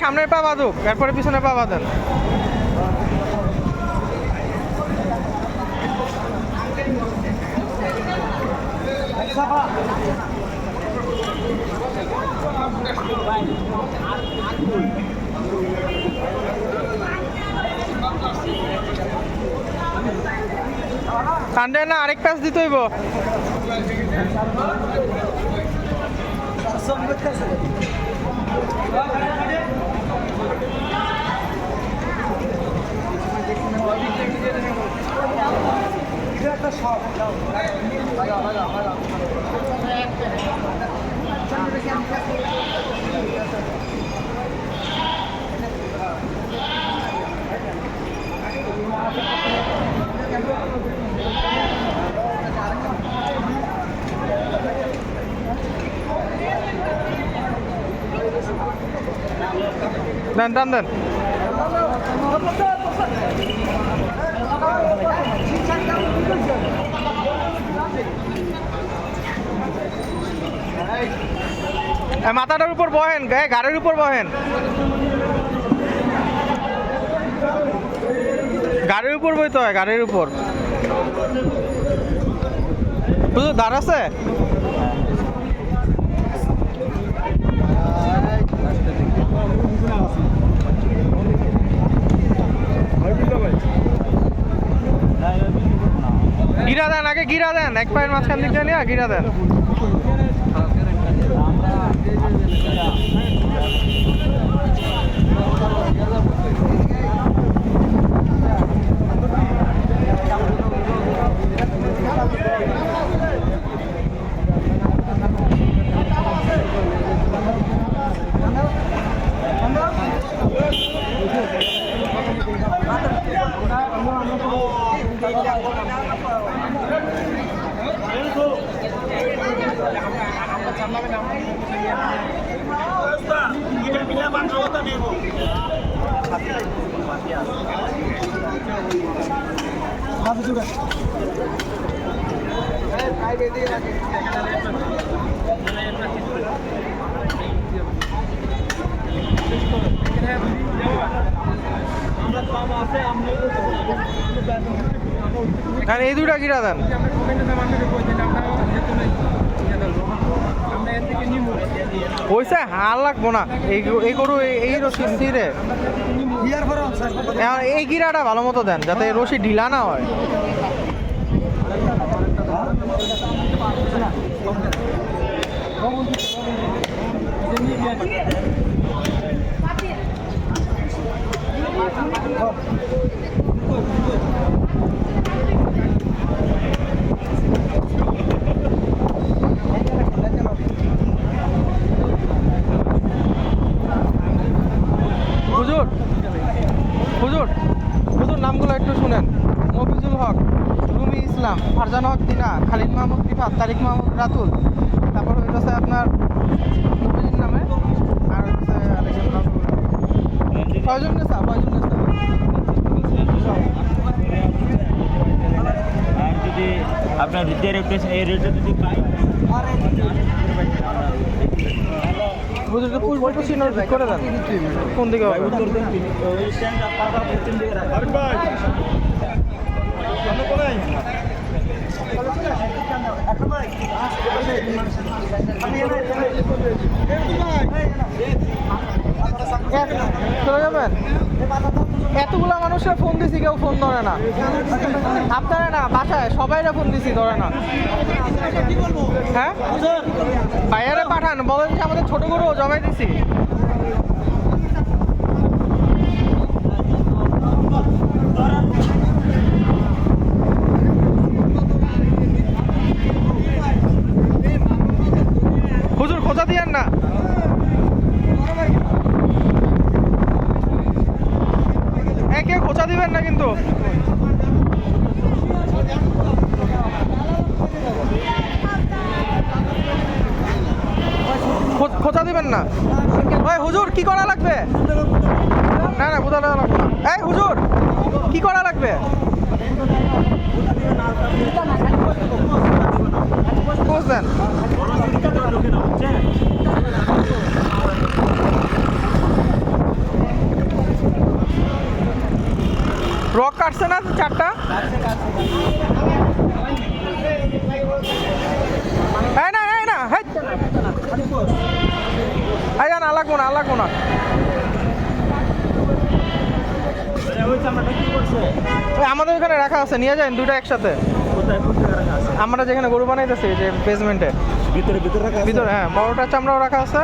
সামনের পা বাঁধুক, এরপরে পিছনে পা বাঁধেন। টানবে না, আরেক প্যাচ দিতে হইব। দেন টান দেন। মাথাটার উপর বহেন, গায়ে গাড়ির উপর বহেন, গাড়ির উপর বইতে হয়, গাড়ির উপর। বুঝলো দাঁড় আছে? গিরা দেন, আগে গিরা দেন, এক পায়ের মাঝখান দিকটা নিয়ে গিরা দেন। এই দুটা গিরা দেন। ওইসে হাল লাগবো না, এই গরু এই রশি রে, এই গিরাটা ভালো মতো দেন যাতে রশি ঢিলা না হয়। হুজুর হুজুর হুজুর নামগুলো একটু শুনেন। মফিজুল হক, রুমি ইসলাম, ফারজানা হক দিনা, খালিদ মাহমুদ রিফাত, তারিক মাহমুদ রাতুল, তারপর হইতেছে আপনার নবীজির নামে, আর হচ্ছে ফয়জুল নেসা, ফয়জুল নেসা। আর যদি আপনার এই রেটে যদি পাই হুজুরকে পুরো সিনার করে দেন। কোন দিকে হবে? উত্তর দিন, ওই স্ট্যান্ড আপনারা পশ্চিম দিকে রাখবেন। ভাই আমরা কোথায়? চলে যাবেন? এতগুলা মানুষের ফোন দিছি, কেউ ফোন ধরে না। আপনারা না বাসায় সবাইরা ফোন দিছি, ধরে না। হ্যাঁ ভাইয়ারে পাঠান, বলেন যে আমাদের ছোট গরু জমাই দিছি। হুজুর খোঁজা দিয়েন না। কেউ খোঁচা দিবেন না কিন্তু। খোঁচা দিবেন না। ভাই হুজুর কি করা লাগবে? না না বুঝা দেওয়া লাগবে না। এই হুজুর কি করা লাগবে? বুঝলেন? কাটছে না 4টা? এই না হেই এই না লাগবো না ওই চামড়াটা কি করছে? ওই আমাদের এখানে রাখা আছে, নিয়ে যান দুটো একসাথে। কোথায় কোন জায়গায় রাখা আছে? আমরা যেখানে গরু বানাইতেছি যে বেসমেন্টে ভিতরে রাখা আছে? ভিতরে, হ্যাঁ বড়টার চামড়াও রাখা আছে